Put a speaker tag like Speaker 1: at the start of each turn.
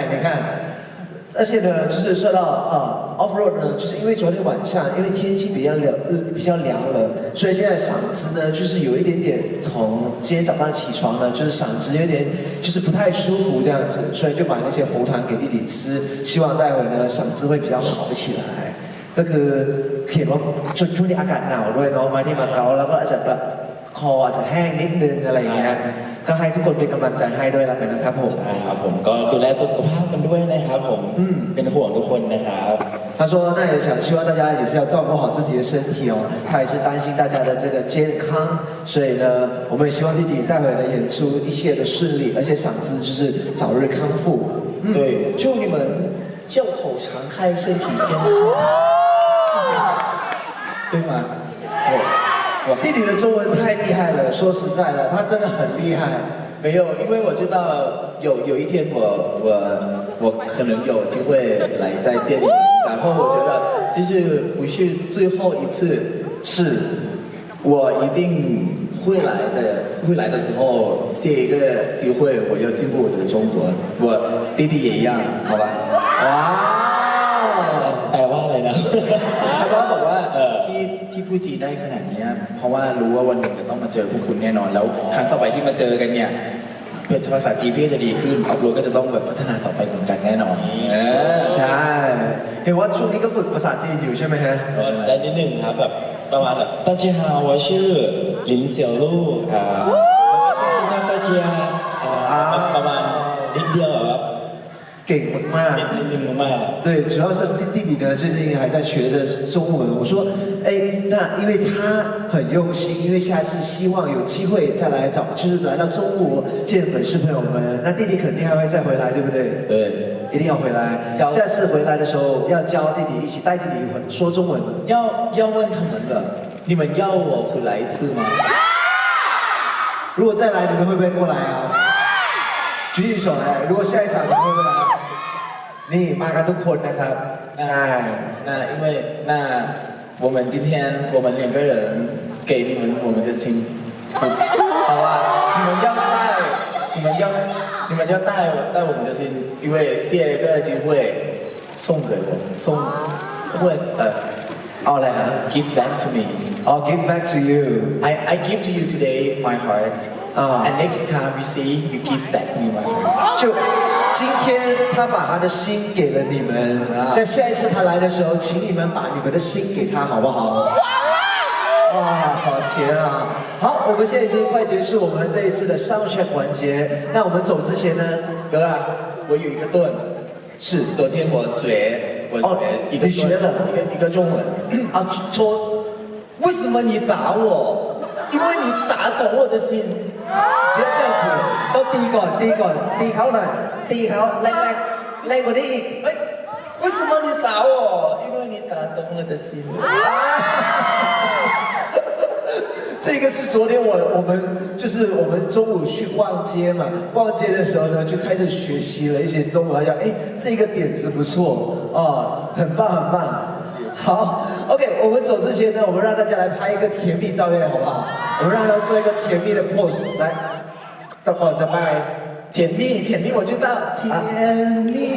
Speaker 1: 害，你看。而且呢，就是说到off road 呢，就是因为昨天晚上因为天气比较凉了，所以现在嗓子呢就是有一点点痛。今天早上起床呢，就是嗓子有点就是不太舒服这样子，所以就把那些喉糖给弟弟吃，希望待会呢嗓子会比较好起来。ก็คือเขียนว่าช่วงนี้อากาศหนาวด้วยเนาะมาที่มาเก๊าแล้วก็อาจจะแบบคออาจจะแห้งนิดนึงอะไรอย่างเงี้ยก็ให้ทุกคนเป็นกำลังใจให้ด้วยแล้วกันนะครับผม
Speaker 2: ใช่ครับผมก็ดูแลสุขภาพกันด้วยนะครับผมเป็นห่วงทุกคนนะครับ
Speaker 1: 他说那也想希望大家也是要照顾好自己的身体哦，他也是担心大家的这个健康，所以呢我们也希望弟弟待会的演出一切的顺利，而且嗓子就是早日康复。
Speaker 3: 对，祝你们笑口常开，身体健康。对吗？
Speaker 1: 我弟弟的中文太厉害了，说实在的，他真的很厉害。
Speaker 3: 没有，因为我知道有一天我可能有机会来再见你们，然后我觉得即使不是最后一次，是我一定会来的时候，下一个机会我要进步我的中国，我弟弟也一样，好吧？
Speaker 2: แปลว่าอะไรนะ
Speaker 3: เพราะว่าบอกว่าที่พูดจีนได้ขนาดนี้เพราะว่ารู้ว่าวันหนึ่งจะต้องมาเจอพวกคุณแน่นอนแล้วครั้งต่อไปที่มาเจอกันเนี่ยภาษาจีนพี่จะดีขึ้นอัพโหลดก็จะต้องแบบพัฒนาต่อไปเหมือนกันแน่นอน
Speaker 1: ใช่เห็นว่าช่วงนี้ก็ฝึกภาษาจีนอยู่ใช่ไหมฮะ
Speaker 2: ได้นิดหนึ่งครับแบบประมาณแบบ大家好我是林小璐大家ประมาณนิดเดียวครับ
Speaker 1: เก่งมาก
Speaker 2: ๆ
Speaker 1: 对，主要是弟弟呢，最近还在学着中文。我说，哎，那因为他很用心，因为下次希望有机会再来就是来到中国见粉丝朋友们。那弟弟肯定还会再回来，对不对？
Speaker 3: 对，
Speaker 1: 一定要回来。下次回来的时候，要教弟弟一起带弟弟说中文。
Speaker 3: 要问他们的，你们要我回来一次吗？
Speaker 1: 如果再来，你们会不会过来啊？举起手来，如果下一场你们会不会来？นี่มากันทุกคนนะครับใช่
Speaker 3: 那因为我们今天我们两个人给你们我们的心，好吧？你们要带我们的心，因为下一个机会送给我，
Speaker 1: เอาอะไรฮะ
Speaker 3: give back to me
Speaker 1: give back to you
Speaker 3: I give to you today my heart and next time we see you give back to me my heart
Speaker 1: 就今天他把他的心给了你们，但下一次他来的时候，请你们把你们的心给他，好不好？哇，好甜啊！好，我们现在已经快结束我们这一次的 soundcheck 环节。那我们走之前呢，
Speaker 3: 哥啊，我有一个盾，
Speaker 1: 是
Speaker 3: 昨天我学一个一个中文啊，说为什么你打我？因为你打懂我的心。
Speaker 1: 不要这样子，都低ก่อนตีเขาหน่อยตีเขาแรงกว่านี้อีก
Speaker 3: 为什么你打我？因为你打懂我的心。
Speaker 1: 这个是昨天我们中午去逛街嘛，逛街的时候呢，就开始学习了一些中文，讲这个点子不错哦，很棒很棒。好 ，OK， 我们走之前呢，我们让大家来拍一个甜蜜照片，好不好？我们让他做一个甜蜜的 pose， 来，到会儿再拍。
Speaker 3: 甜蜜，我知道，甜蜜。